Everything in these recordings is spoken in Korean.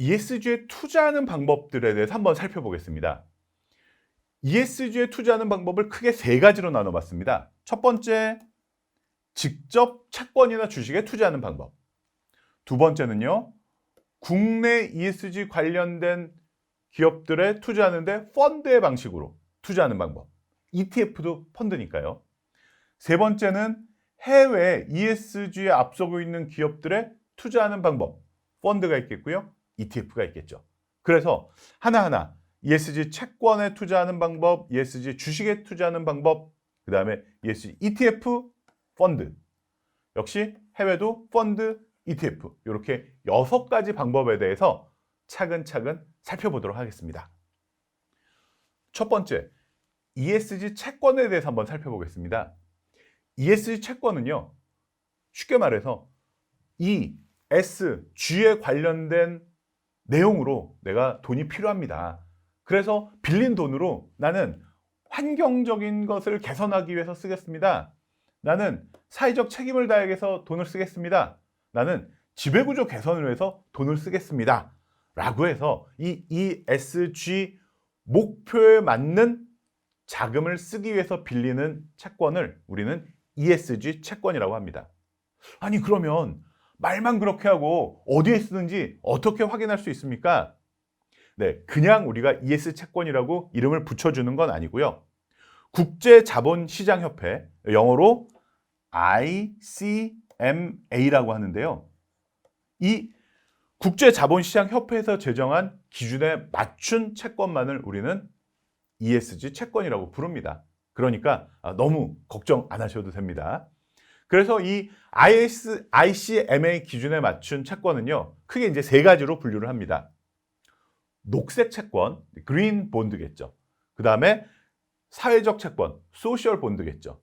ESG에 투자하는 방법들에 대해서 한번 살펴보겠습니다. ESG에 투자하는 방법을 크게 세 가지로 나눠봤습니다. 첫 번째, 직접 채권이나 주식에 투자하는 방법. 두 번째는요, 국내 ESG 관련된 기업들에 투자하는데 펀드의 방식으로 투자하는 방법. ETF도 펀드니까요. 세 번째는 해외 ESG에 앞서고 있는 기업들에 투자하는 방법. 펀드가 있겠고요. ETF가 있겠죠. 그래서 하나하나 ESG 채권에 투자하는 방법, ESG 주식에 투자하는 방법, 그 다음에 ESG ETF, 펀드. 역시 해외도 펀드, ETF. 이렇게 6가지 방법에 대해서 차근차근 살펴보도록 하겠습니다. 첫 번째, ESG 채권에 대해서 한번 살펴보겠습니다. ESG 채권은요, 쉽게 말해서 ESG에 관련된 내용으로 내가 돈이 필요합니다. 그래서 빌린 돈으로 나는 환경적인 것을 개선하기 위해서 쓰겠습니다. 나는 사회적 책임을 다하기 위해서 돈을 쓰겠습니다. 나는 지배구조 개선을 위해서 돈을 쓰겠습니다. 라고 해서 이 ESG 목표에 맞는 자금을 쓰기 위해서 빌리는 채권을 우리는 ESG 채권이라고 합니다. 아니 그러면 말만 그렇게 하고 어디에 쓰는지 어떻게 확인할 수 있습니까? 네, 그냥 우리가 ESG 채권이라고 이름을 붙여주는 건 아니고요. 국제자본시장협회, 영어로 ICMA라고 하는데요. 이 국제자본시장협회에서 제정한 기준에 맞춘 채권만을 우리는 ESG 채권이라고 부릅니다. 그러니까 너무 걱정 안 하셔도 됩니다. 그래서 이 ICMA 기준에 맞춘 채권은요, 크게 이제 세 가지로 분류를 합니다. 녹색 채권, 그린 본드겠죠. 그 다음에 사회적 채권, 소셜 본드겠죠.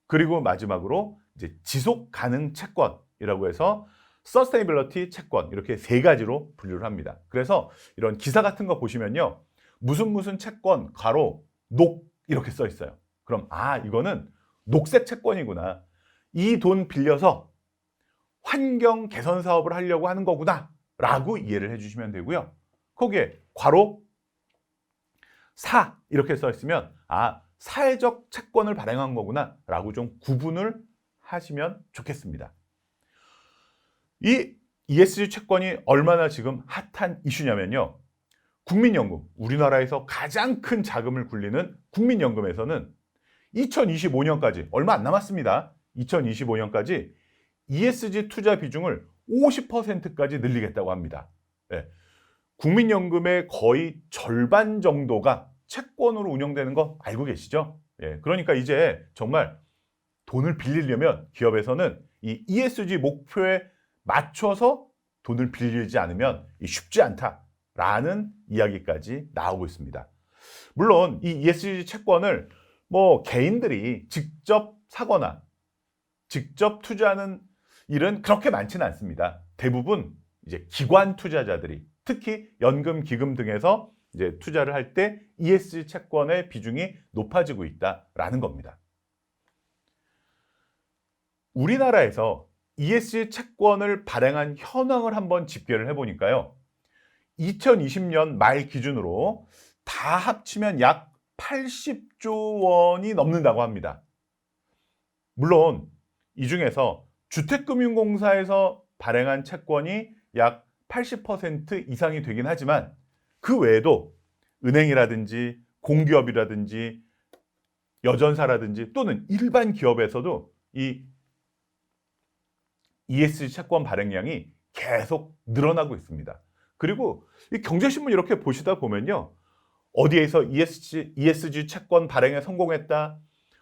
그리고 마지막으로 이제 지속 가능 채권이라고 해서 서스테이빌리티 채권, 이렇게 세 가지로 분류를 합니다. 그래서 이런 기사 같은 거 보시면요, 무슨 채권, 가로, 녹 이렇게 써 있어요. 그럼 이거는 녹색 채권이구나. 이 돈 빌려서 환경 개선 사업을 하려고 하는 거구나 라고 이해를 해주시면 되고요. 거기에 괄호 사 이렇게 써 있으면 사회적 채권을 발행한 거구나 라고 좀 구분을 하시면 좋겠습니다. 이 ESG 채권이 얼마나 지금 핫한 이슈냐면요, 국민연금, 우리나라에서 가장 큰 자금을 굴리는 국민연금에서는 2025년까지 얼마 안 남았습니다. 2025년까지 ESG 투자 비중을 50%까지 늘리겠다고 합니다. 네. 국민연금의 거의 절반 정도가 채권으로 운영되는 거 알고 계시죠? 그러니까 이제 정말 돈을 빌리려면 기업에서는 이 ESG 목표에 맞춰서 돈을 빌리지 않으면 쉽지 않다라는 이야기까지 나오고 있습니다. 물론 이 ESG 채권을 개인들이 직접 사거나 직접 투자하는 일은 그렇게 많지는 않습니다. 대부분 이제 기관 투자자들이, 특히 연금, 기금 등에서 이제 투자를 할 때 ESG 채권의 비중이 높아지고 있다라는 겁니다. 우리나라에서 ESG 채권을 발행한 현황을 한번 집계를 해보니까요, 2020년 말 기준으로 다 합치면 약 80조 원이 넘는다고 합니다. 물론 이 중에서 주택금융공사에서 발행한 채권이 약 80% 이상이 되긴 하지만 그 외에도 은행이라든지 공기업이라든지 여전사라든지 또는 일반 기업에서도 이 ESG 채권 발행량이 계속 늘어나고 있습니다. 그리고 이 경제신문 이렇게 보시다 보면요, 어디에서 ESG 채권 발행에 성공했다,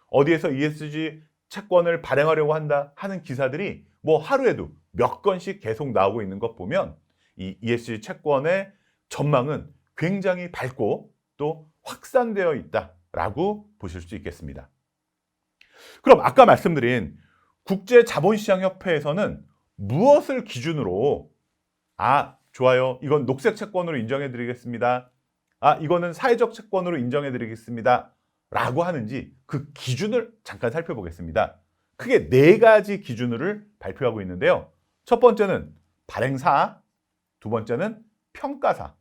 어디에서 ESG 채권을 발행하려고 한다 하는 기사들이 하루에도 몇 건씩 계속 나오고 있는 것 보면 이 ESG 채권의 전망은 굉장히 밝고 또 확산되어 있다라고 보실 수 있겠습니다. 그럼 아까 말씀드린 국제자본시장협회에서는 무엇을 기준으로 좋아요, 이건 녹색 채권으로 인정해 드리겠습니다, 이거는 사회적 채권으로 인정해 드리겠습니다 라고 하는지 그 기준을 잠깐 살펴보겠습니다. 크게 4가지 기준을 발표하고 있는데요. 첫 번째는 발행사, 두 번째는 평가사,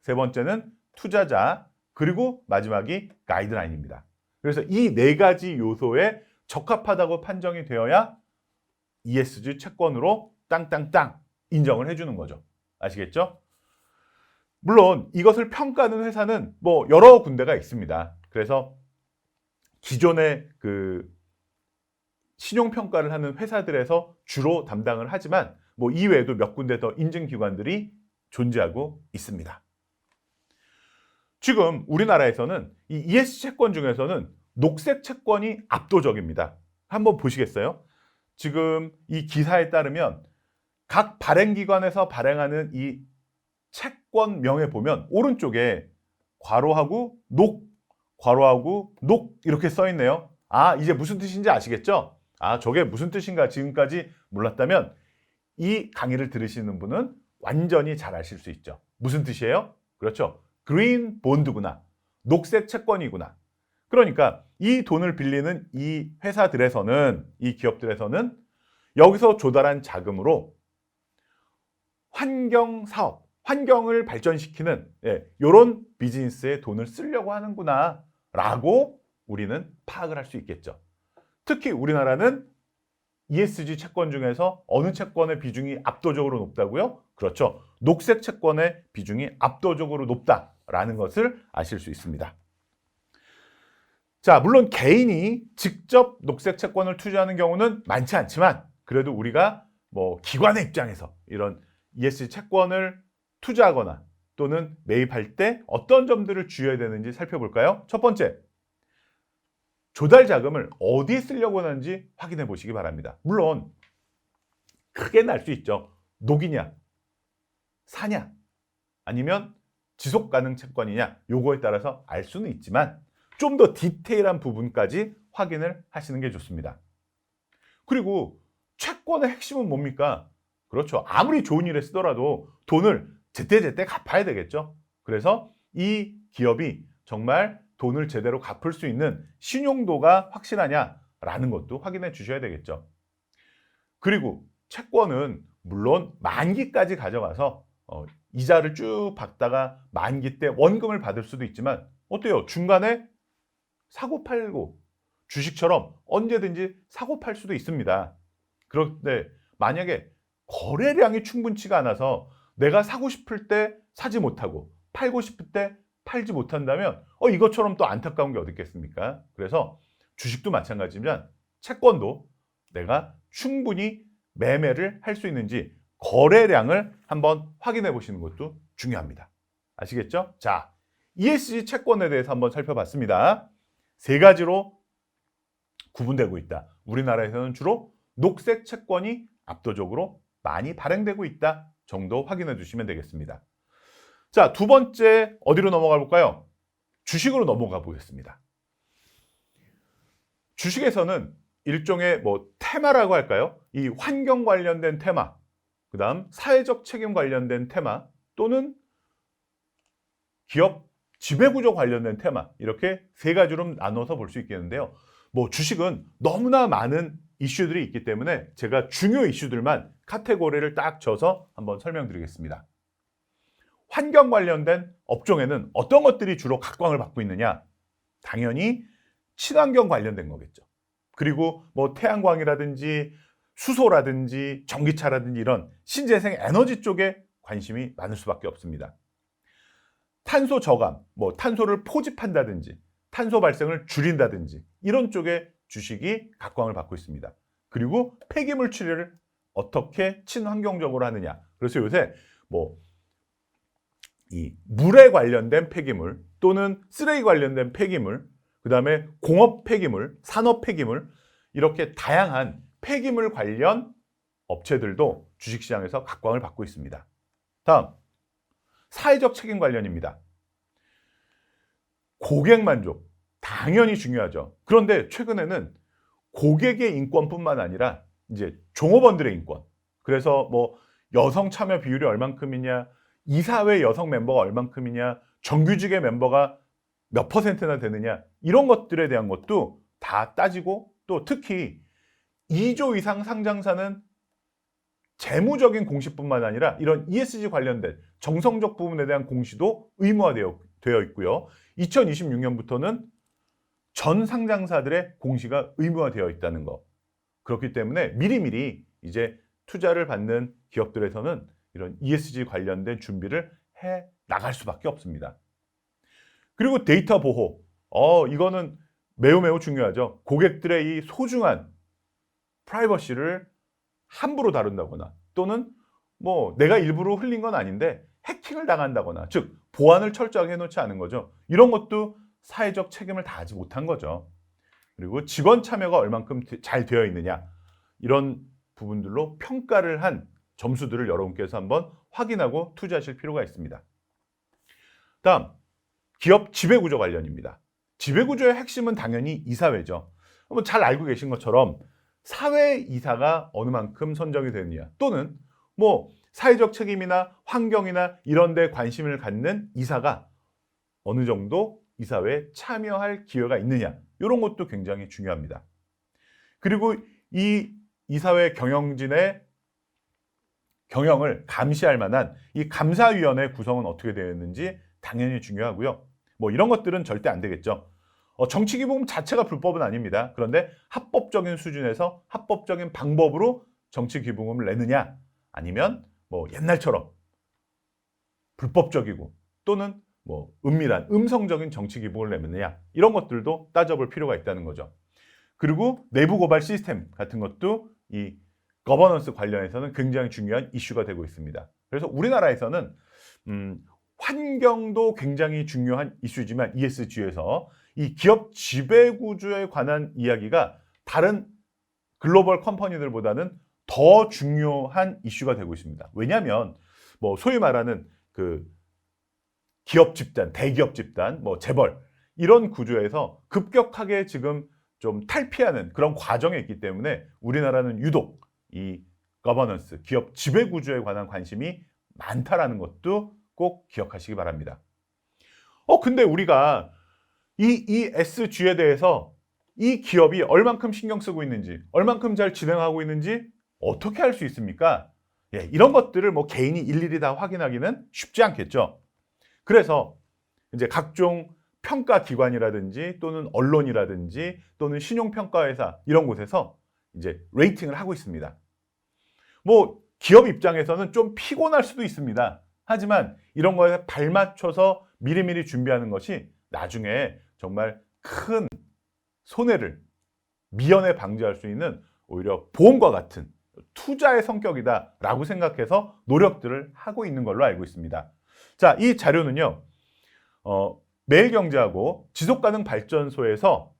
세 번째는 투자자, 그리고 마지막이 가이드라인입니다. 그래서 이 네 가지 요소에 적합하다고 판정이 되어야 ESG 채권으로 땅땅땅 인정을 해주는 거죠. 아시겠죠? 물론 이것을 평가하는 회사는 뭐 여러 군데가 있습니다. 그래서 기존의 그 신용평가를 하는 회사들에서 주로 담당을 하지만 뭐 이외에도 몇 군데 더 인증기관들이 존재하고 있습니다. 지금 우리나라에서는 이 ESG 채권 중에서는 녹색 채권이 압도적입니다. 한번 보시겠어요? 지금 이 기사에 따르면 각 발행기관에서 발행하는 이 채권명에 보면 오른쪽에 괄호하고 녹, 괄호하고 녹 이렇게 써 있네요. 아, 이제 무슨 뜻인지 아시겠죠? 아, 저게 무슨 뜻인가 지금까지 몰랐다면 이 강의를 들으시는 분은 완전히 잘 아실 수 있죠. 무슨 뜻이에요? 그렇죠. 그린 본드구나. 녹색 채권이구나. 그러니까 이 돈을 빌리는 이 회사들에서는, 이 기업들에서는 여기서 조달한 자금으로 환경 사업, 환경을 발전시키는 이런 비즈니스에 돈을 쓰려고 하는구나 라고 우리는 파악을 할 수 있겠죠. 특히 우리나라는 ESG 채권 중에서 어느 채권의 비중이 압도적으로 높다고요? 그렇죠. 녹색 채권의 비중이 압도적으로 높다라는 것을 아실 수 있습니다. 자, 물론 개인이 직접 녹색 채권을 투자하는 경우는 많지 않지만 그래도 우리가 뭐 기관의 입장에서 이런 ESG 채권을 투자하거나 또는 매입할 때 어떤 점들을 주의해야 되는지 살펴볼까요? 첫 번째, 조달 자금을 어디에 쓰려고 하는지 확인해 보시기 바랍니다. 물론 크게 날 수 있죠. 녹이냐, 사냐, 아니면 지속 가능 채권이냐, 요거에 따라서 알 수는 있지만 좀 더 디테일한 부분까지 확인을 하시는 게 좋습니다. 그리고 채권의 핵심은 뭡니까? 그렇죠. 아무리 좋은 일에 쓰더라도 돈을 제때제때 갚아야 되겠죠. 그래서 이 기업이 정말 돈을 제대로 갚을 수 있는 신용도가 확실하냐라는 것도 확인해 주셔야 되겠죠. 그리고 채권은 물론 만기까지 가져가서 이자를 쭉 받다가 만기 때 원금을 받을 수도 있지만 어때요? 중간에 사고팔고 주식처럼 언제든지 사고팔 수도 있습니다. 그런데 만약에 거래량이 충분치가 않아서 내가 사고 싶을 때 사지 못하고 팔고 싶을 때 팔지 못한다면 이것처럼 또 안타까운 게 어디 있겠습니까? 그래서 주식도 마찬가지지만 채권도 내가 충분히 매매를 할 수 있는지 거래량을 한번 확인해 보시는 것도 중요합니다. 아시겠죠? 자, ESG 채권에 대해서 한번 살펴봤습니다. 세 가지로 구분되고 있다. 우리나라에서는 주로 녹색 채권이 압도적으로 많이 발행되고 있다 정도 확인해 주시면 되겠습니다. 자, 두 번째 어디로 넘어가 볼까요? 주식으로 넘어가 보겠습니다. 주식에서는 일종의 뭐 테마라고 할까요? 이 환경 관련된 테마, 그 다음 사회적 책임 관련된 테마, 또는 기업 지배구조 관련된 테마, 이렇게 세 가지로 나눠서 볼 수 있겠는데요. 뭐 주식은 너무나 많은 이슈들이 있기 때문에 제가 중요 이슈들만 카테고리를 딱 져서 한번 설명드리겠습니다. 환경 관련된 업종에는 어떤 것들이 주로 각광을 받고 있느냐? 당연히 친환경 관련된 거겠죠. 그리고 뭐 태양광이라든지 수소라든지 전기차라든지 이런 신재생 에너지 쪽에 관심이 많을 수밖에 없습니다. 탄소 저감, 뭐 탄소를 포집한다든지 탄소 발생을 줄인다든지 이런 쪽에 주식이 각광을 받고 있습니다. 그리고 폐기물 처리를 어떻게 친환경적으로 하느냐. 그래서 요새 뭐 이 물에 관련된 폐기물 또는 쓰레기 관련된 폐기물, 그 다음에 공업 폐기물, 산업 폐기물, 이렇게 다양한 폐기물 관련 업체들도 주식시장에서 각광을 받고 있습니다. 다음, 사회적 책임 관련입니다. 고객 만족, 당연히 중요하죠. 그런데 최근에는 고객의 인권뿐만 아니라 이제 종업원들의 인권, 그래서 뭐 여성 참여 비율이 얼만큼이냐, 이사회 여성 멤버가 얼만큼이냐, 정규직의 멤버가 몇 %나 되느냐, 이런 것들에 대한 것도 다 따지고, 또 특히 2조 이상 상장사는 재무적인 공시뿐만 아니라 이런 ESG 관련된 정성적 부분에 대한 공시도 의무화되어 있고요. 2026년부터는 전 상장사들의 공시가 의무화되어 있다는 거. 그렇기 때문에 미리미리 이제 투자를 받는 기업들에서는 이런 ESG 관련된 준비를 해 나갈 수밖에 없습니다. 그리고 데이터 보호. 이거는 매우 중요하죠. 고객들의 이 소중한 프라이버시를 함부로 다룬다거나 또는 뭐 내가 일부러 흘린 건 아닌데 해킹을 당한다거나, 즉 보안을 철저하게 해놓지 않은 거죠. 이런 것도 사회적 책임을 다하지 못한 거죠. 그리고 직원 참여가 얼만큼 잘 되어 있느냐, 이런 부분들로 평가를 한 점수들을 여러분께서 한번 확인하고 투자하실 필요가 있습니다. 다음, 기업 지배구조 관련입니다. 지배구조의 핵심은 당연히 이사회죠. 잘 알고 계신 것처럼 사회이사가 어느 만큼 선정이 되느냐, 또는 뭐 사회적 책임이나 환경이나 이런 데 관심을 갖는 이사가 어느 정도 이사회에 참여할 기회가 있느냐, 이런 것도 굉장히 중요합니다. 그리고 이 이사회 경영진의 경영을 감시할 만한 이 감사위원회 구성은 어떻게 되어 있는지 당연히 중요하고요. 뭐 이런 것들은 절대 안 되겠죠. 정치기부금 자체가 불법은 아닙니다. 그런데 합법적인 수준에서 합법적인 방법으로 정치기부금을 내느냐, 아니면 뭐 옛날처럼 불법적이고 또는 뭐 은밀한 음성적인 정치기부금을 내느냐, 이런 것들도 따져볼 필요가 있다는 거죠. 그리고 내부 고발 시스템 같은 것도 이 거버넌스 관련해서는 굉장히 중요한 이슈가 되고 있습니다. 그래서 우리나라에서는 환경도 굉장히 중요한 이슈지만 ESG에서 이 기업 지배구조에 관한 이야기가 다른 글로벌 컴퍼니들보다는 더 중요한 이슈가 되고 있습니다. 왜냐하면 뭐 소위 말하는 그 기업 집단, 대기업 집단, 뭐 재벌, 이런 구조에서 급격하게 지금 좀 탈피하는 그런 과정에 있기 때문에 우리나라는 유독 이 거버넌스, 기업 지배구조에 관한 관심이 많다라는 것도 꼭 기억하시기 바랍니다. 근데 우리가 이 ESG에 대해서 이 기업이 얼만큼 신경 쓰고 있는지, 얼만큼 잘 진행하고 있는지 어떻게 알 수 있습니까? 이런 것들을 뭐 개인이 일일이 다 확인하기는 쉽지 않겠죠. 그래서 이제 각종 평가 기관이라든지 또는 언론이라든지 또는 신용평가회사, 이런 곳에서 이제 레이팅을 하고 있습니다. 뭐 기업 입장에서는 좀 피곤할 수도 있습니다. 하지만 이런 거에 발맞춰서 미리미리 준비하는 것이 나중에 정말 큰 손해를 미연에 방지할 수 있는 오히려 보험과 같은 투자의 성격이다라고 생각해서 노력들을 하고 있는 걸로 알고 있습니다. 자, 이 자료는요, 매일경제하고 지속가능발전소에서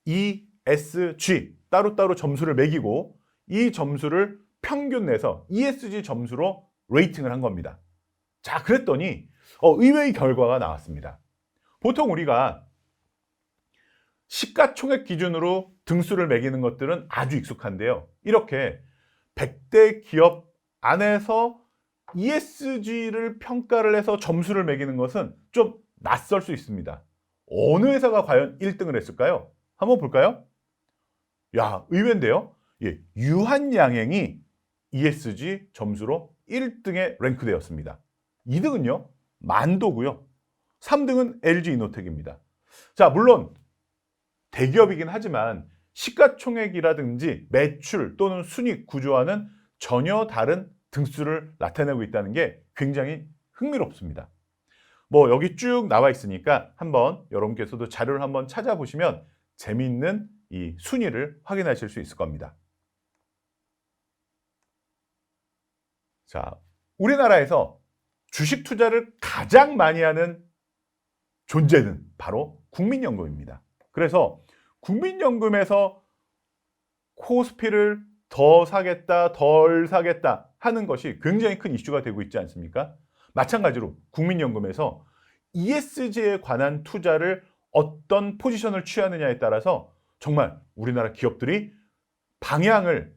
ESG 따로따로 점수를 매기고 이 점수를 평균 내서 ESG 점수로 레이팅을 한 겁니다. 자, 그랬더니 의외의 결과가 나왔습니다. 보통 우리가 시가총액 기준으로 등수를 매기는 것들은 아주 익숙한데요. 이렇게 100대 기업 안에서 ESG를 평가를 해서 점수를 매기는 것은 좀 낯설 수 있습니다. 어느 회사가 과연 1등을 했을까요? 한번 볼까요? 야, 의외인데요. 유한양행이 ESG 점수로 1등에 랭크되었습니다. 2등은요, 만도고요. 3등은 LG이노텍입니다. 자, 물론 대기업이긴 하지만 시가총액이라든지 매출 또는 순익 구조와는 전혀 다른 등수를 나타내고 있다는 게 굉장히 흥미롭습니다. 뭐 여기 쭉 나와 있으니까 한번 여러분께서도 자료를 한번 찾아보시면 재미있는 이 순위를 확인하실 수 있을 겁니다. 자, 우리나라에서 주식 투자를 가장 많이 하는 존재는 바로 국민연금입니다. 그래서 국민연금에서 코스피를 더 사겠다, 덜 사겠다 하는 것이 굉장히 큰 이슈가 되고 있지 않습니까? 마찬가지로 국민연금에서 ESG에 관한 투자를 어떤 포지션을 취하느냐에 따라서 정말 우리나라 기업들이 방향을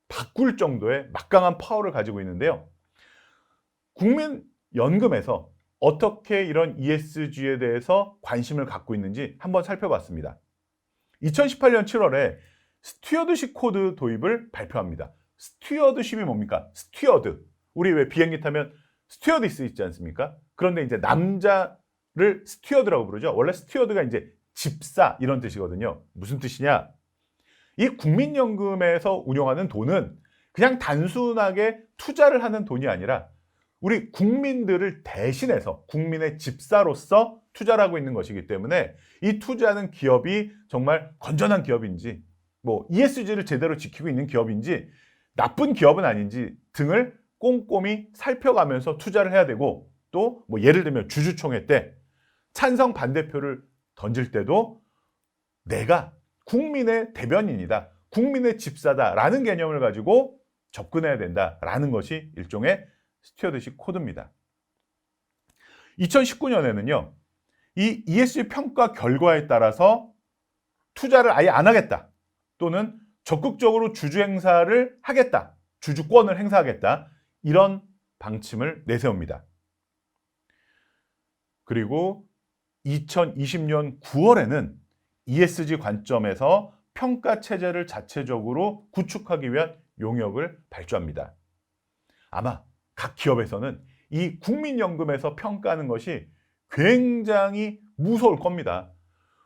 바꿀 정도의 막강한 파워를 가지고 있는데요. 국민연금에서 어떻게 이런 ESG에 대해서 관심을 갖고 있는지 한번 살펴봤습니다. 2018년 7월에 스튜어드십 코드 도입을 발표합니다. 스튜어드십이 뭡니까? 스튜어드. 우리 왜 비행기 타면 스튜어디스 있지 않습니까? 그런데 이제 남자를 스튜어드라고 부르죠. 원래 스튜어드가 이제 집사 이런 뜻이거든요. 무슨 뜻이냐? 이 국민연금에서 운용하는 돈은 그냥 단순하게 투자를 하는 돈이 아니라 우리 국민들을 대신해서 국민의 집사로서 투자를 하고 있는 것이기 때문에 이 투자하는 기업이 정말 건전한 기업인지 뭐 ESG를 제대로 지키고 있는 기업인지 나쁜 기업은 아닌지 등을 꼼꼼히 살펴가면서 투자를 해야 되고 또 뭐 예를 들면 주주총회 때 찬성 반대표를 던질 때도 내가 국민의 대변인이다, 국민의 집사다라는 개념을 가지고 접근해야 된다라는 것이 일종의 스튜어드십 코드입니다. 2019년에는요. 이 ESG 평가 결과에 따라서 투자를 아예 안 하겠다 또는 적극적으로 주주 행사를 하겠다, 주주권을 행사하겠다 이런 방침을 내세웁니다. 그리고 2020년 9월에는 ESG 관점에서 평가 체제를 자체적으로 구축하기 위한 용역을 발주합니다. 아마 각 기업에서는 이 국민연금에서 평가하는 것이 굉장히 무서울 겁니다.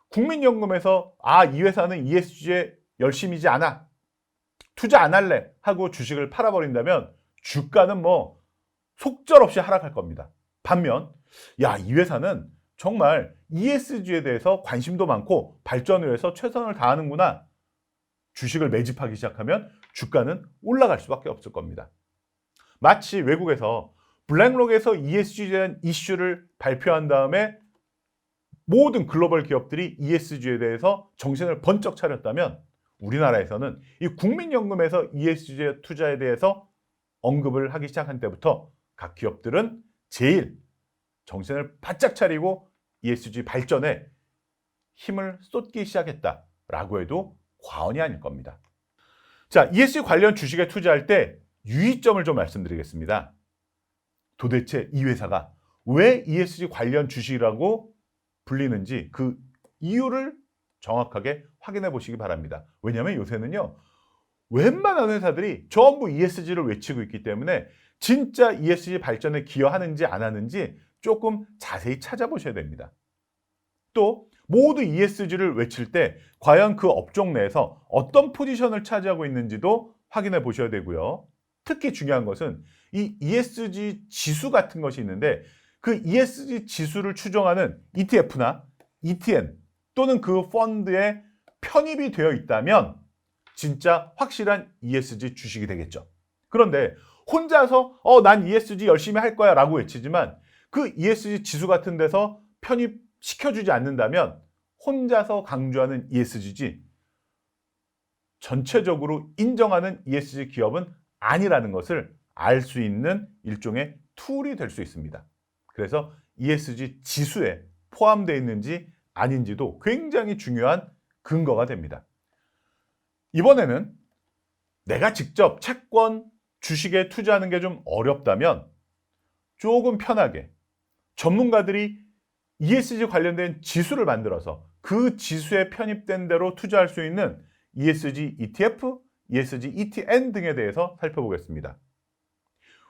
국민연금에서 이 회사는 ESG에 열심이지 않아, 투자 안 할래 하고 주식을 팔아버린다면 주가는 뭐 속절없이 하락할 겁니다. 반면 이 회사는 정말 ESG에 대해서 관심도 많고 발전을 위해서 최선을 다하는구나, 주식을 매집하기 시작하면 주가는 올라갈 수밖에 없을 겁니다. 마치 외국에서 블랙록에서 ESG에 대한 이슈를 발표한 다음에 모든 글로벌 기업들이 ESG에 대해서 정신을 번쩍 차렸다면 우리나라에서는 이 국민연금에서 ESG 투자에 대해서 언급을 하기 시작한 때부터 각 기업들은 제일 정신을 바짝 차리고 ESG 발전에 힘을 쏟기 시작했다라고 해도 과언이 아닐 겁니다. 자, ESG 관련 주식에 투자할 때 유의점을 좀 말씀드리겠습니다. 도대체 이 회사가 왜 ESG 관련 주식이라고 불리는지 그 이유를 정확하게 확인해 보시기 바랍니다. 왜냐하면 요새는요, 웬만한 회사들이 전부 ESG를 외치고 있기 때문에 진짜 ESG 발전에 기여하는지 안 하는지 조금 자세히 찾아보셔야 됩니다. 또 모두 ESG를 외칠 때 과연 그 업종 내에서 어떤 포지션을 차지하고 있는지도 확인해 보셔야 되고요. 특히 중요한 것은 이 ESG 지수 같은 것이 있는데 그 ESG 지수를 추정하는 ETF나 ETN 또는 그 펀드에 편입이 되어 있다면 진짜 확실한 ESG 주식이 되겠죠. 그런데 혼자서 난 ESG 열심히 할 거야 라고 외치지만 그 ESG 지수 같은 데서 편입시켜주지 않는다면 혼자서 강조하는 ESG지 전체적으로 인정하는 ESG 기업은 아니라는 것을 알 수 있는 일종의 툴이 될 수 있습니다. 그래서 ESG 지수에 포함되어 있는지 아닌지도 굉장히 중요한 근거가 됩니다. 이번에는 내가 직접 채권, 주식에 투자하는 게 좀 어렵다면 조금 편하게 전문가들이 ESG 관련된 지수를 만들어서 그 지수에 편입된 대로 투자할 수 있는 ESG ETF, ESG ETN 등에 대해서 살펴보겠습니다.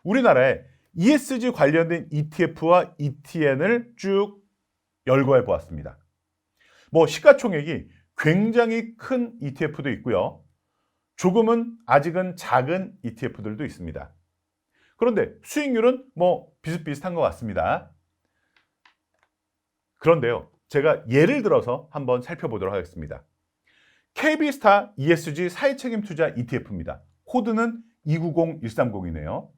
우리나라에 ESG 관련된 ETF와 ETN을 쭉 열거해 보았습니다. 시가총액이 굉장히 큰 ETF도 있고요. 조금은 아직은 작은 ETF들도 있습니다. 그런데 수익률은 비슷비슷한 것 같습니다. 그런데요, 제가 예를 들어서 한번 살펴보도록 하겠습니다. KB스타 ESG 사회책임 투자 ETF입니다. 코드는 290130이네요.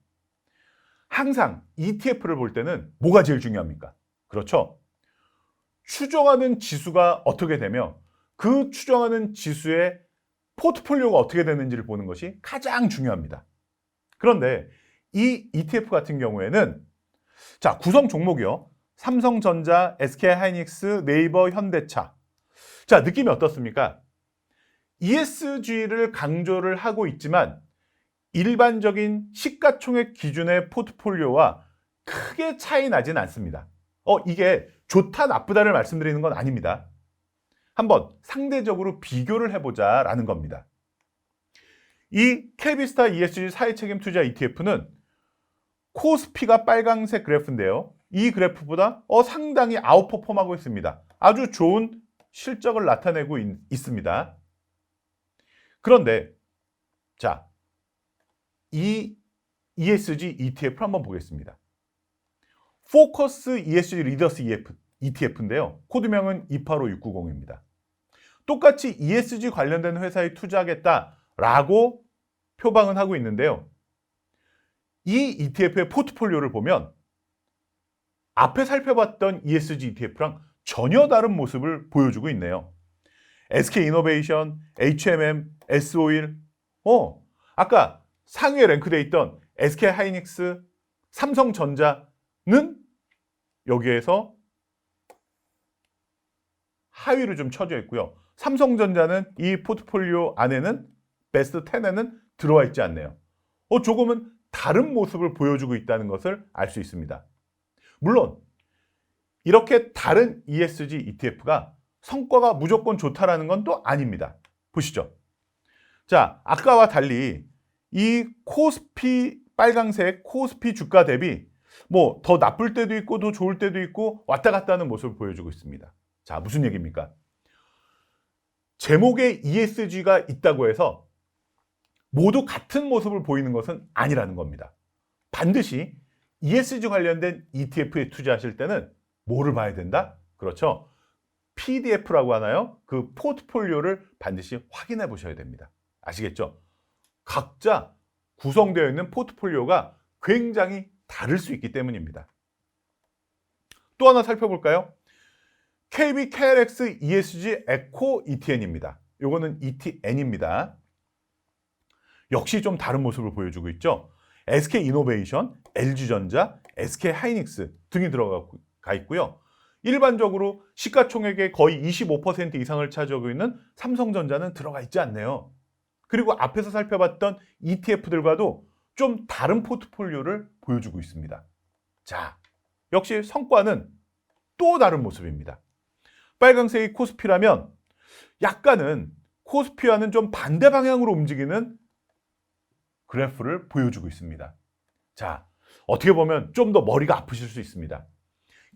항상 ETF를 볼 때는 뭐가 제일 중요합니까? 그렇죠. 추정하는 지수가 어떻게 되며 그 추정하는 지수의 포트폴리오가 어떻게 되는지를 보는 것이 가장 중요합니다. 그런데 이 ETF 같은 경우에는 구성 종목이요. 삼성전자, SK하이닉스, 네이버, 현대차. 느낌이 어떻습니까? ESG를 강조를 하고 있지만 일반적인 시가총액 기준의 포트폴리오와 크게 차이 나진 않습니다. 이게 좋다 나쁘다를 말씀드리는 건 아닙니다. 한번 상대적으로 비교를 해보자라는 겁니다. 이 KB스타 ESG 사회책임 투자 ETF는 코스피가 빨강색 그래프인데요. 이 그래프보다 상당히 아웃퍼폼하고 있습니다. 아주 좋은 실적을 나타내고 있습니다. 그런데 자, 이 ESG ETF를 한번 보겠습니다. 포커스 ESG 리더스 ETF인데요. 코드명은 285690입니다. 똑같이 ESG 관련된 회사에 투자하겠다라고 표방은 하고 있는데요. 이 ETF의 포트폴리오를 보면 앞에 살펴봤던 ESG ETF랑 전혀 다른 모습을 보여주고 있네요. SK이노베이션, HMM, S오일, 아까 상위에 랭크되어 있던 SK하이닉스, 삼성전자는 여기에서 하위로 좀 쳐져 있고요. 삼성전자는 이 포트폴리오 안에는 베스트 10에는 들어와 있지 않네요. 조금은 다른 모습을 보여주고 있다는 것을 알 수 있습니다. 물론 이렇게 다른 ESG ETF가 성과가 무조건 좋다라는 건 또 아닙니다. 보시죠. 자, 아까와 달리 이 코스피 빨강색 코스피 주가 대비 뭐 더 나쁠 때도 있고 더 좋을 때도 있고 왔다 갔다 하는 모습을 보여주고 있습니다. 자, 무슨 얘기입니까? 제목에 ESG가 있다고 해서 모두 같은 모습을 보이는 것은 아니라는 겁니다. 반드시 ESG 관련된 ETF에 투자하실 때는 뭐를 봐야 된다? 그렇죠. PDF라고 하나요? 그 포트폴리오를 반드시 확인해 보셔야 됩니다. 아시겠죠? 각자 구성되어 있는 포트폴리오가 굉장히 다를 수 있기 때문입니다. 또 하나 살펴볼까요? KB KLX ESG 에코 ETN입니다. 요거는 ETN입니다. 역시 좀 다른 모습을 보여주고 있죠. SK이노베이션, LG전자, SK하이닉스 등이 들어가 있고요. 일반적으로 시가총액의 거의 25% 이상을 차지하고 있는 삼성전자는 들어가 있지 않네요. 그리고 앞에서 살펴봤던 ETF들과도 좀 다른 포트폴리오를 보여주고 있습니다. 자, 역시 성과는 또 다른 모습입니다. 빨강색이 코스피라면 약간은 코스피와는 좀 반대 방향으로 움직이는 그래프를 보여주고 있습니다. 자, 어떻게 보면 좀 더 머리가 아프실 수 있습니다.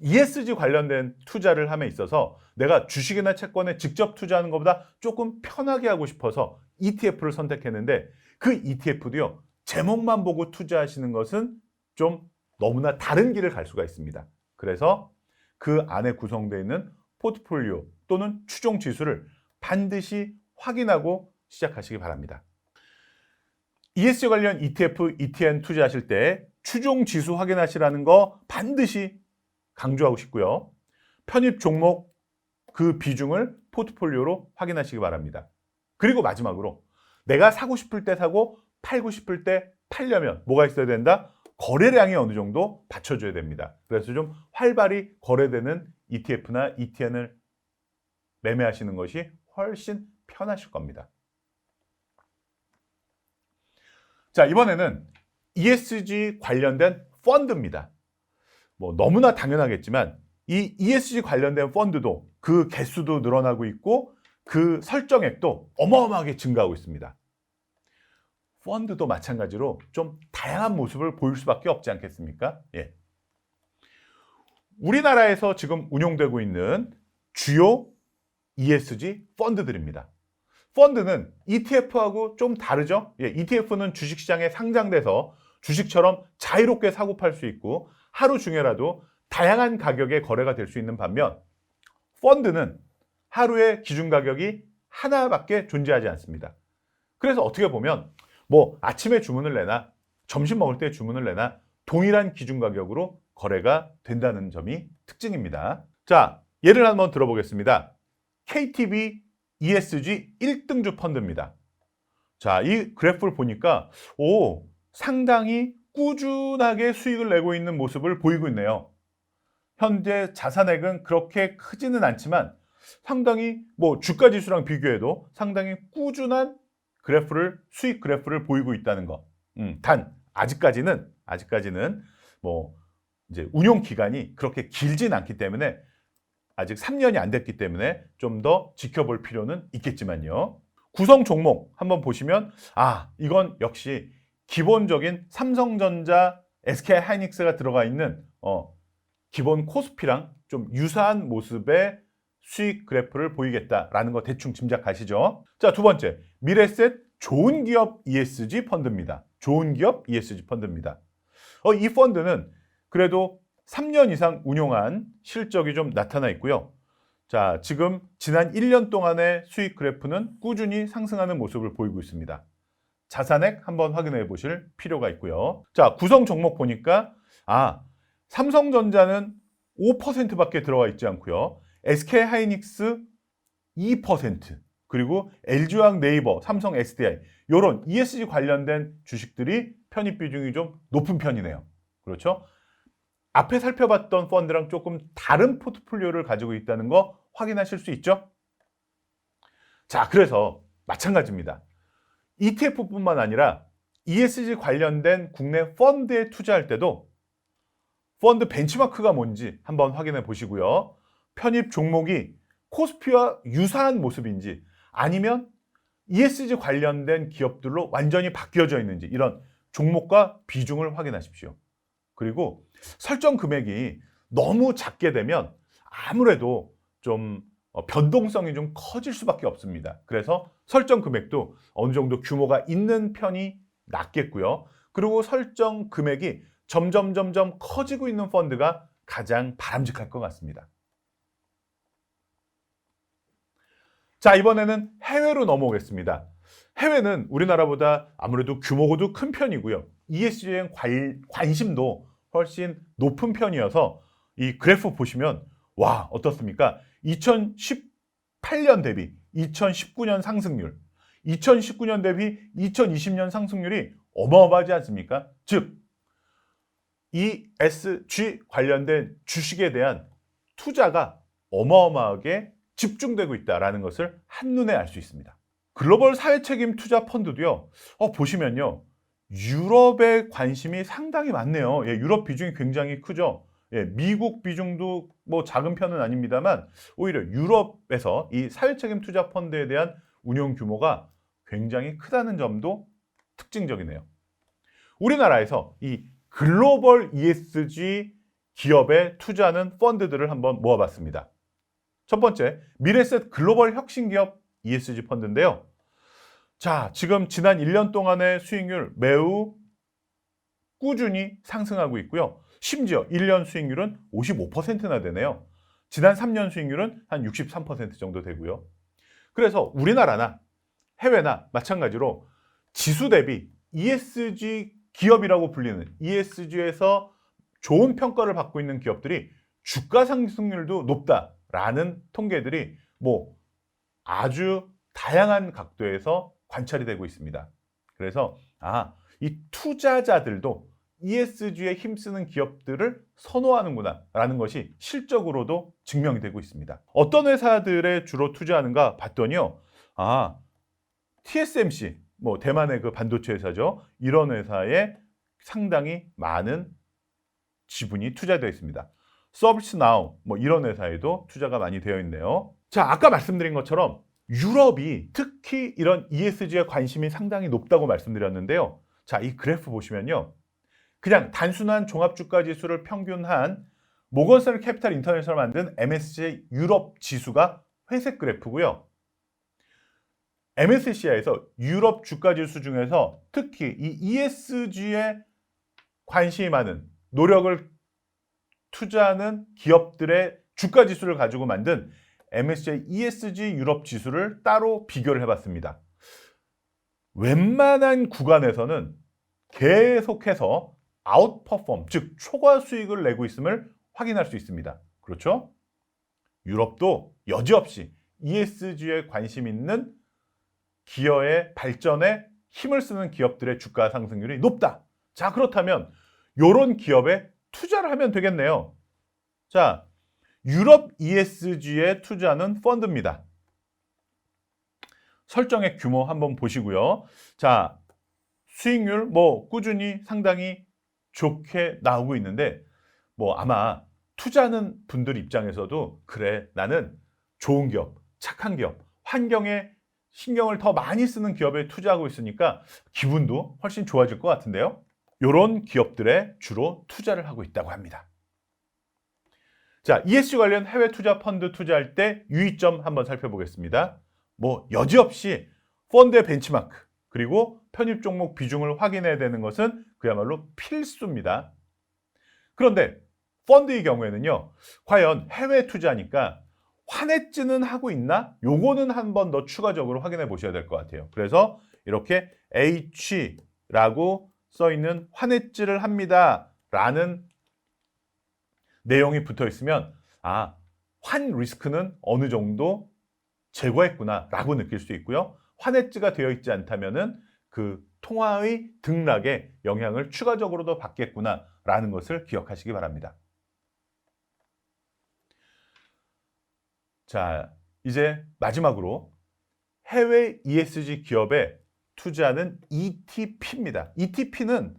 ESG 관련된 투자를 함에 있어서 내가 주식이나 채권에 직접 투자하는 것보다 조금 편하게 하고 싶어서 ETF를 선택했는데 그 ETF도요, 제목만 보고 투자하시는 것은 좀 너무나 다른 길을 갈 수가 있습니다. 그래서 그 안에 구성되어 있는 포트폴리오 또는 추종 지수를 반드시 확인하고 시작하시기 바랍니다. ESG 관련 ETF, ETN 투자하실 때 추종 지수 확인하시라는 거 반드시 강조하고 싶고요. 편입 종목 그 비중을 포트폴리오로 확인하시기 바랍니다. 그리고 마지막으로 내가 사고 싶을 때 사고 팔고 싶을 때 팔려면 뭐가 있어야 된다? 거래량이 어느 정도 받쳐줘야 됩니다. 그래서 좀 활발히 거래되는 ETF나 ETN을 매매하시는 것이 훨씬 편하실 겁니다. 자, 이번에는 ESG 관련된 펀드입니다. 뭐 너무나 당연하겠지만 이 ESG 관련된 펀드도 그 개수도 늘어나고 있고 그 설정액도 어마어마하게 증가하고 있습니다. 펀드도 마찬가지로 좀 다양한 모습을 보일 수밖에 없지 않겠습니까? 예. 우리나라에서 지금 운용되고 있는 주요 ESG 펀드들입니다. 펀드는 ETF하고 좀 다르죠? 예, ETF는 주식시장에 상장돼서 주식처럼 자유롭게 사고 팔 수 있고 하루 중에라도 다양한 가격에 거래가 될 수 있는 반면 펀드는 하루에 기준 가격이 하나밖에 존재하지 않습니다. 그래서 어떻게 보면 뭐 아침에 주문을 내나 점심 먹을 때 주문을 내나 동일한 기준 가격으로 거래가 된다는 점이 특징입니다. 자, 예를 한번 들어보겠습니다. KTB ESG 1등주 펀드입니다. 자, 이 그래프를 보니까 상당히 꾸준하게 수익을 내고 있는 모습을 보이고 있네요. 현재 자산액은 그렇게 크지는 않지만 상당히 뭐 주가 지수랑 비교해도 상당히 꾸준한 수익 그래프를 보이고 있다는 거. 단 아직까지는 뭐 이제 운용 기간이 그렇게 길진 않기 때문에 아직 3년이 안 됐기 때문에 좀 더 지켜볼 필요는 있겠지만요. 구성 종목 한번 보시면 이건 역시 기본적인 삼성전자, SK하이닉스가 들어가 있는 기본 코스피랑 좀 유사한 모습의 수익 그래프를 보이겠다라는 거 대충 짐작하시죠? 자, 두 번째, 미래셋 좋은 기업 ESG 펀드입니다. 좋은 기업 ESG 펀드입니다. 이 펀드는 그래도 3년 이상 운용한 실적이 좀 나타나 있고요. 자, 지금 지난 1년 동안의 수익 그래프는 꾸준히 상승하는 모습을 보이고 있습니다. 자산액 한번 확인해 보실 필요가 있고요. 자, 구성 종목 보니까 삼성전자는 5%밖에 들어가 있지 않고요. SK하이닉스 2%, 그리고 LG화학, 네이버, 삼성 SDI 이런 ESG 관련된 주식들이 편입 비중이 좀 높은 편이네요. 그렇죠? 앞에 살펴봤던 펀드랑 조금 다른 포트폴리오를 가지고 있다는 거 확인하실 수 있죠? 자, 그래서 마찬가지입니다. ETF뿐만 아니라 ESG 관련된 국내 펀드에 투자할 때도 펀드 벤치마크가 뭔지 한번 확인해 보시고요. 편입 종목이 코스피와 유사한 모습인지 아니면 ESG 관련된 기업들로 완전히 바뀌어져 있는지 이런 종목과 비중을 확인하십시오. 그리고 설정 금액이 너무 작게 되면 아무래도 좀 변동성이 좀 커질 수밖에 없습니다. 그래서 설정 금액도 어느 정도 규모가 있는 편이 낫겠고요. 그리고 설정 금액이 점점 커지고 있는 펀드가 가장 바람직할 것 같습니다. 자, 이번에는 해외로 넘어오겠습니다. 해외는 우리나라보다 아무래도 규모도 큰 편이고요. ESG에 관심도 훨씬 높은 편이어서 이 그래프 보시면 어떻습니까? 2018년 대비 2019년 상승률, 2019년 대비 2020년 상승률이 어마어마하지 않습니까? 즉 ESG 관련된 주식에 대한 투자가 어마어마하게 집중되고 있다는 것을 한눈에 알 수 있습니다. 글로벌 사회책임 투자 펀드도요. 보시면요. 유럽에 관심이 상당히 많네요. 유럽 비중이 굉장히 크죠. 미국 비중도 뭐 작은 편은 아닙니다만 오히려 유럽에서 이 사회책임 투자 펀드에 대한 운용 규모가 굉장히 크다는 점도 특징적이네요. 우리나라에서 이 글로벌 ESG 기업에 투자하는 펀드들을 한번 모아봤습니다. 첫 번째, 미래셋 글로벌 혁신기업 ESG 펀드인데요. 자, 지금 지난 1년 동안의 수익률 매우 꾸준히 상승하고 있고요. 심지어 1년 수익률은 55%나 되네요. 지난 3년 수익률은 한 63% 정도 되고요. 그래서 우리나라나 해외나 마찬가지로 지수 대비 ESG 기업이라고 불리는 ESG에서 좋은 평가를 받고 있는 기업들이 주가 상승률도 높다라는 통계들이 아주 다양한 각도에서 관찰이 되고 있습니다. 그래서 이 투자자들도 ESG에 힘쓰는 기업들을 선호하는구나 라는 것이 실적으로도 증명이 되고 있습니다. 어떤 회사들에 주로 투자하는가 봤더니요. TSMC, 대만의 그 반도체 회사죠. 이런 회사에 상당히 많은 지분이 투자되어 있습니다. 서비스나우 이런 회사에도 투자가 많이 되어 있네요. 자, 아까 말씀드린 것처럼 유럽이 특히 이런 ESG에 관심이 상당히 높다고 말씀드렸는데요. 자, 이 그래프 보시면요. 그냥 단순한 종합주가지수를 평균한 모건스탠리 캐피탈 인터내셔널 만든 MSCI 유럽 지수가 회색 그래프고요. MSCI에서 유럽 주가지수 중에서 특히 이 ESG에 관심이 많은 노력을 투자하는 기업들의 주가지수를 가지고 만든 MSCI ESG 유럽 지수를 따로 비교를 해봤습니다. 웬만한 구간에서는 계속해서 아웃퍼폼, 즉 초과 수익을 내고 있음을 확인할 수 있습니다. 그렇죠? 유럽도 여지없이 ESG에 관심 있는 기업의 발전에 힘을 쓰는 기업들의 주가 상승률이 높다. 자, 그렇다면 이런 기업에 투자를 하면 되겠네요. 자, 유럽 ESG에 투자하는 펀드입니다. 설정의 규모 한번 보시고요. 자, 수익률 꾸준히 상당히 좋게 나오고 있는데 아마 투자하는 분들 입장에서도 그래, 나는 좋은 기업, 착한 기업, 환경에 신경을 더 많이 쓰는 기업에 투자하고 있으니까 기분도 훨씬 좋아질 것 같은데요. 이런 기업들에 주로 투자를 하고 있다고 합니다. 자, ESG 관련 해외 투자 펀드 투자할 때 유의점 한번 살펴보겠습니다. 뭐 여지없이 펀드의 벤치마크 그리고 편입 종목 비중을 확인해야 되는 것은 그야말로 필수입니다. 그런데 펀드의 경우에는요, 과연 해외 투자니까 환해지는 하고 있나? 요거는 한 번 더 추가적으로 확인해 보셔야 될 것 같아요. 그래서 이렇게 H라고 써 있는 환해지를 합니다 라는 내용이 붙어 있으면 환 리스크는 어느 정도 제거했구나 라고 느낄 수 있고요. 환해지가 되어 있지 않다면은 그 통화의 등락에 영향을 추가적으로도 받겠구나 라는 것을 기억하시기 바랍니다. 자, 이제 마지막으로 해외 ESG 기업에 투자하는 ETP입니다. ETP는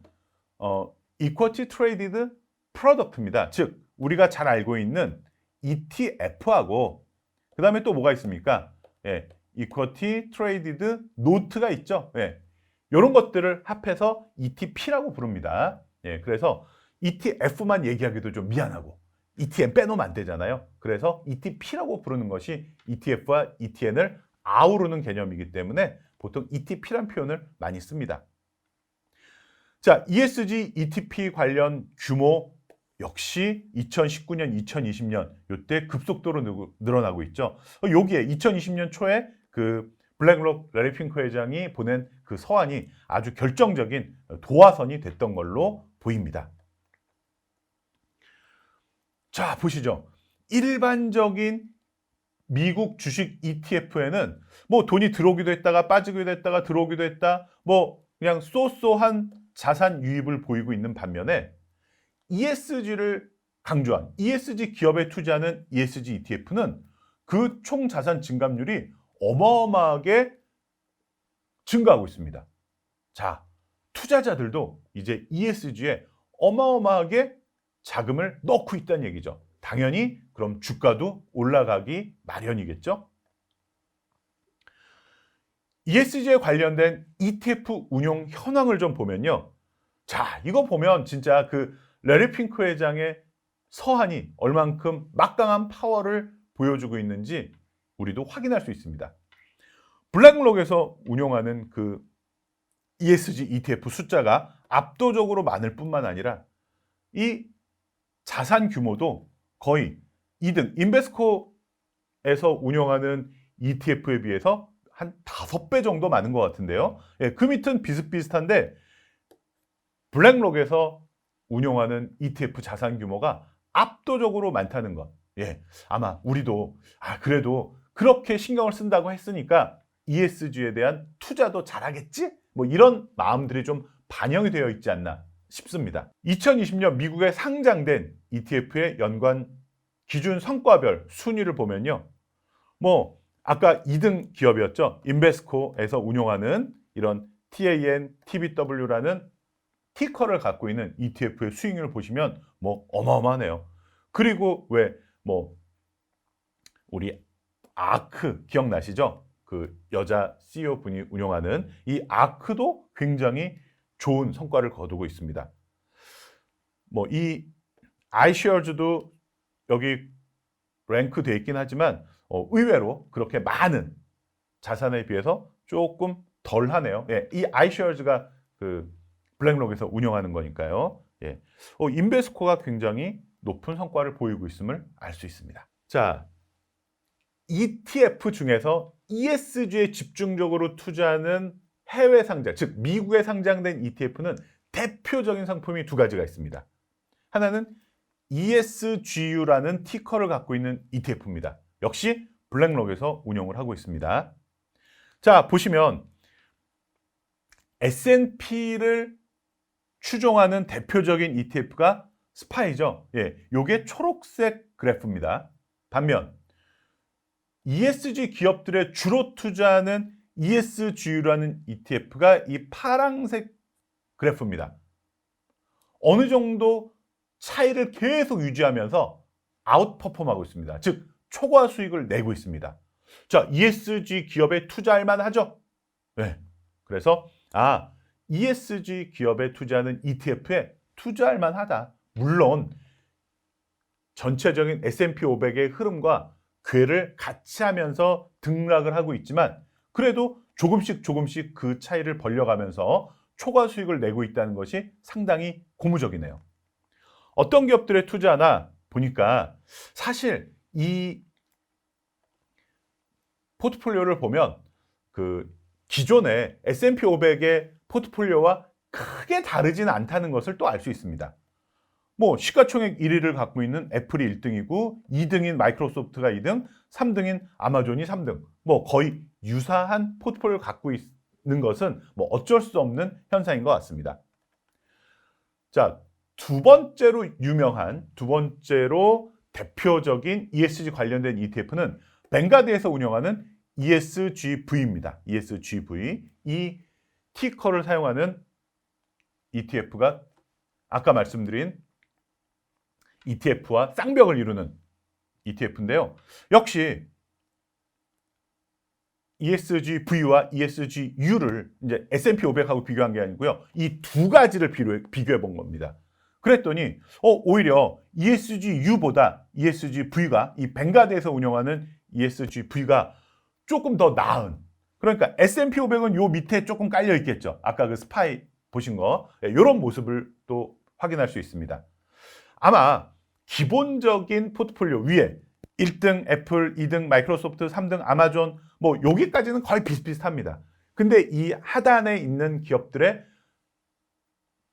Equity Traded Product입니다. 즉, 우리가 잘 알고 있는 ETF하고 그 다음에 또 뭐가 있습니까? Equity Traded Note가 있죠. 이런 것들을 합해서 ETP라고 부릅니다. 그래서 ETF만 얘기하기도 좀 미안하고 ETN 빼놓으면 안 되잖아요. 그래서 ETP라고 부르는 것이 ETF와 ETN을 아우르는 개념이기 때문에 보통 ETP란 표현을 많이 씁니다. 자, ESG ETP 관련 규모 역시 2019년, 2020년 이때 급속도로 늘어나고 있죠. 여기에 2020년 초에 그 블랙록 레리 핑크 회장이 보낸 그 서한이 아주 결정적인 도화선이 됐던 걸로 보입니다. 자, 보시죠. 일반적인 미국 주식 ETF에는 뭐 돈이 들어오기도 했다가 빠지기도 했다가 들어오기도 했다, 뭐 그냥 쏘쏘한 자산 유입을 보이고 있는 반면에 ESG를 강조한 ESG 기업에 투자하는 ESG ETF는 그 총 자산 증감률이 어마어마하게 증가하고 있습니다. 자, 투자자들도 이제 ESG에 어마어마하게 자금을 넣고 있다는 얘기죠. 당연히 그럼 주가도 올라가기 마련이겠죠. ESG에 관련된 ETF 운용 현황을 좀 보면요. 자, 이거 보면 진짜 그 레리 핑크 회장의 서한이 얼만큼 막강한 파워를 보여주고 있는지 우리도 확인할 수 있습니다. 블랙록에서 운용하는 그 ESG ETF 숫자가 압도적으로 많을 뿐만 아니라 이 자산 규모도 거의 2등, 인베스코에서 운영하는 ETF에 비해서 한 5배 정도 많은 것 같은데요. 그 밑은 비슷비슷한데 블랙록에서 운용하는 ETF 자산 규모가 압도적으로 많다는 것. 아마 우리도 그래도 그렇게 신경을 쓴다고 했으니까 ESG에 대한 투자도 잘하겠지? 뭐 이런 마음들이 좀 반영이 되어 있지 않나 싶습니다. 2020년 미국에 상장된 ETF의 연관 기준 성과별 순위를 보면요. 뭐 아까 2등 기업이었죠. 인베스코에서 운용하는 이런 TAN, TBW라는 티커를 갖고 있는 ETF의 수익률을 보시면 뭐 어마어마하네요. 그리고 왜 뭐 우리 아크 기억나시죠? 그 여자 CEO 분이 운영하는 이 아크도 굉장히 좋은 성과를 거두고 있습니다. 뭐 이 아이쉐어즈도 여기 랭크 돼 있긴 하지만 의외로 그렇게 많은 자산에 비해서 조금 덜하네요. 이 아이쉐어즈가 그 블랙록에서 운영하는 거니까요. 인베스코가 굉장히 높은 성과를 보이고 있음을 알 수 있습니다. 자, ETF 중에서 ESG에 집중적으로 투자하는 해외 상장, 즉 미국에 상장된 ETF는 대표적인 상품이 두 가지가 있습니다. 하나는 ESGU라는 티커를 갖고 있는 ETF입니다. 역시 블랙록에서 운영을 하고 있습니다. 자, 보시면 S&P를 추종하는 대표적인 ETF가 스파이죠. 요게 초록색 그래프입니다. 반면 ESG 기업들의 주로 투자하는 ESGU라는 ETF가 이 파란색 그래프입니다. 어느 정도 차이를 계속 유지하면서 아웃퍼폼하고 있습니다. 즉 초과 수익을 내고 있습니다. 자, ESG 기업에 투자할 만하죠? 네. 그래서 ESG 기업에 투자하는 ETF에 투자할 만하다. 물론 전체적인 S&P 500의 흐름과 궤를 같이 하면서 등락을 하고 있지만 그래도 조금씩 그 차이를 벌려가면서 초과 수익을 내고 있다는 것이 상당히 고무적이네요. 어떤 기업들에 투자하나 보니까 사실 이 포트폴리오를 보면 그 기존의 S&P 500의 포트폴리오와 크게 다르지는 않다는 것을 또 알 수 있습니다. 뭐 시가총액 1위를 갖고 있는 애플이 1등이고 2등인 마이크로소프트가 2등, 3등인 아마존이 3등. 뭐 거의 유사한 포트폴리오를 갖고 있는 것은 뭐 어쩔 수 없는 현상인 것 같습니다. 자, 두 번째로 대표적인 ESG 관련된 ETF는 뱅가드에서 운영하는 ESGV입니다. ESGV. 이 티커를 사용하는 ETF가 아까 말씀드린 ETF와 쌍벽을 이루는 ETF인데요. 역시 ESGV와 ESGU를 이제 S&P 500하고 비교한 게 아니고요. 이 두 가지를 비교해 본 겁니다. 그랬더니 오히려 ESGU보다 ESGV가 이 뱅가드에서 운영하는 ESGV가 조금 더 나은, 그러니까 S&P 500은 요 밑에 조금 깔려 있겠죠. 아까 그 스파이 보신 거 이런 모습을 또 확인할 수 있습니다. 아마 기본적인 포트폴리오 위에 1등 애플, 2등 마이크로소프트, 3등 아마존 뭐 여기까지는 거의 비슷비슷합니다. 근데 이 하단에 있는 기업들의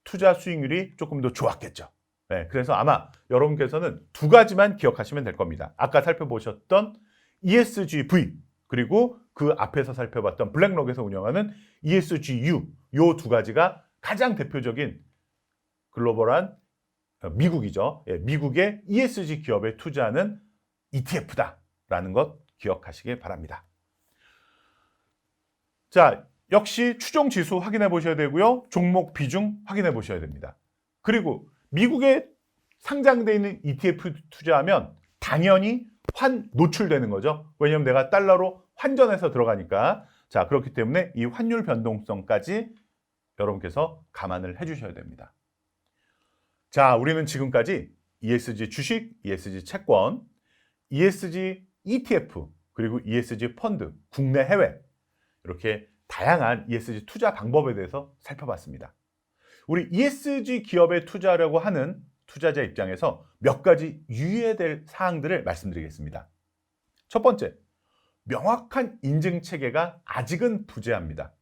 투자 수익률이 조금 더 좋았겠죠. 네, 그래서 아마 여러분께서는 두 가지만 기억하시면 될 겁니다. 아까 살펴보셨던 ESGV 그리고 그 앞에서 살펴봤던 블랙록에서 운영하는 ESGU 요 두 가지가 가장 대표적인 글로벌한 미국이죠. 미국의 ESG 기업에 투자하는 ETF다라는 것 기억하시길 바랍니다. 자, 역시 추종 지수 확인해 보셔야 되고요. 종목 비중 확인해 보셔야 됩니다. 그리고 미국에 상장되어 있는 ETF 투자하면 당연히 노출되는 거죠. 왜냐하면 내가 달러로 환전해서 들어가니까. 자, 그렇기 때문에 이 환율 변동성까지 여러분께서 감안을 해주셔야 됩니다. 자, 우리는 지금까지 ESG 주식, ESG 채권, ESG ETF, 그리고 ESG 펀드, 국내 해외 이렇게 다양한 ESG 투자 방법에 대해서 살펴봤습니다. 우리 ESG 기업에 투자하려고 하는 투자자 입장에서 몇 가지 유의해야 될 사항들을 말씀드리겠습니다. 첫 번째, 명확한 인증 체계가 아직은 부재합니다.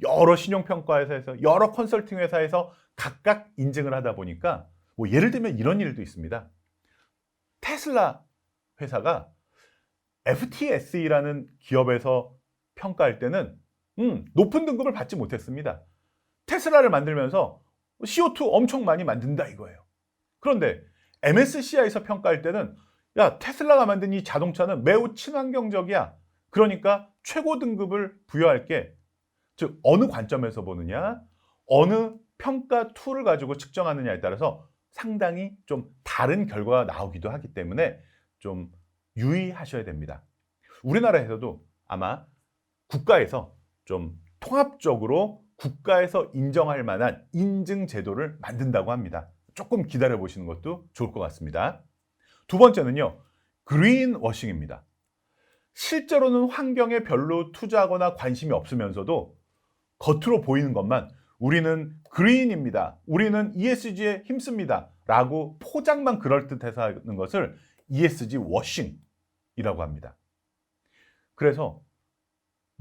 여러 신용평가 회사에서 여러 컨설팅 회사에서 각각 인증을 하다 보니까 뭐 예를 들면 이런 일도 있습니다. 테슬라 회사가 FTSE라는 기업에서 평가할 때는 높은 등급을 받지 못했습니다. 테슬라를 만들면서 CO2 엄청 많이 만든다 이거예요. 그런데 MSCI에서 평가할 때는 야, 테슬라가 만든 이 자동차는 매우 친환경적이야. 그러니까 최고 등급을 부여할게. 즉 어느 관점에서 보느냐, 어느 평가 툴을 가지고 측정하느냐에 따라서 상당히 좀 다른 결과가 나오기도 하기 때문에 좀 유의하셔야 됩니다. 우리나라에서도 아마 국가에서 좀 통합적으로 국가에서 인정할 만한 인증 제도를 만든다고 합니다. 조금 기다려 보시는 것도 좋을 것 같습니다. 두 번째는요, 그린워싱입니다. 실제로는 환경에 별로 투자하거나 관심이 없으면서도 겉으로 보이는 것만 우리는 그린입니다, 우리는 ESG에 힘씁니다 라고 포장만 그럴듯해서 하는 것을 ESG 워싱이라고 합니다. 그래서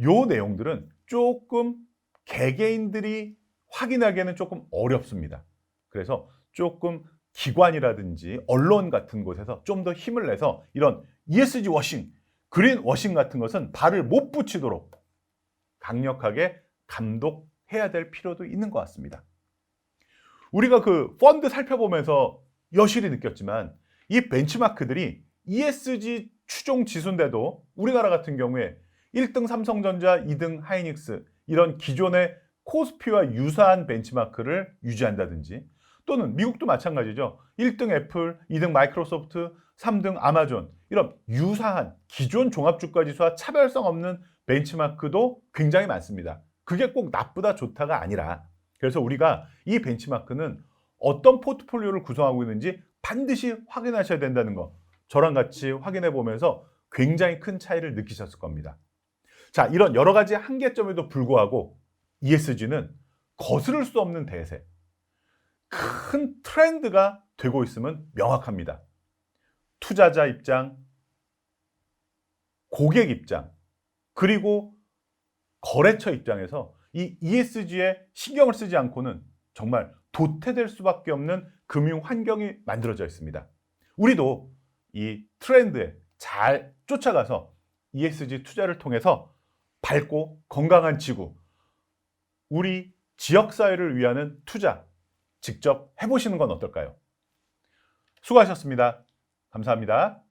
요 내용들은 조금 개개인들이 확인하기에는 조금 어렵습니다. 그래서 조금 기관이라든지 언론 같은 곳에서 좀 더 힘을 내서 이런 ESG 워싱, 그린 워싱 같은 것은 발을 못 붙이도록 강력하게 감독해야 될 필요도 있는 것 같습니다. 우리가 그 펀드 살펴보면서 여실히 느꼈지만 이 벤치마크들이 ESG 추종 지수인데도 우리나라 같은 경우에 1등 삼성전자, 2등 하이닉스 이런 기존의 코스피와 유사한 벤치마크를 유지한다든지, 또는 미국도 마찬가지죠. 1등 애플, 2등 마이크로소프트, 3등 아마존, 이런 유사한 기존 종합주가지수와 차별성 없는 벤치마크도 굉장히 많습니다. 그게 꼭 나쁘다 좋다가 아니라, 그래서 우리가 이 벤치마크는 어떤 포트폴리오를 구성하고 있는지 반드시 확인하셔야 된다는 거, 저랑 같이 확인해 보면서 굉장히 큰 차이를 느끼셨을 겁니다. 자, 이런 여러 가지 한계점에도 불구하고 ESG는 거스를 수 없는 대세, 큰 트렌드가 되고 있음은 명확합니다. 투자자 입장, 고객 입장, 그리고 거래처 입장에서 이 ESG에 신경을 쓰지 않고는 정말 도태될 수밖에 없는 금융 환경이 만들어져 있습니다. 우리도 이 트렌드에 잘 쫓아가서 ESG 투자를 통해서 밝고 건강한 지구, 우리 지역사회를 위하는 투자 직접 해보시는 건 어떨까요? 수고하셨습니다. 감사합니다.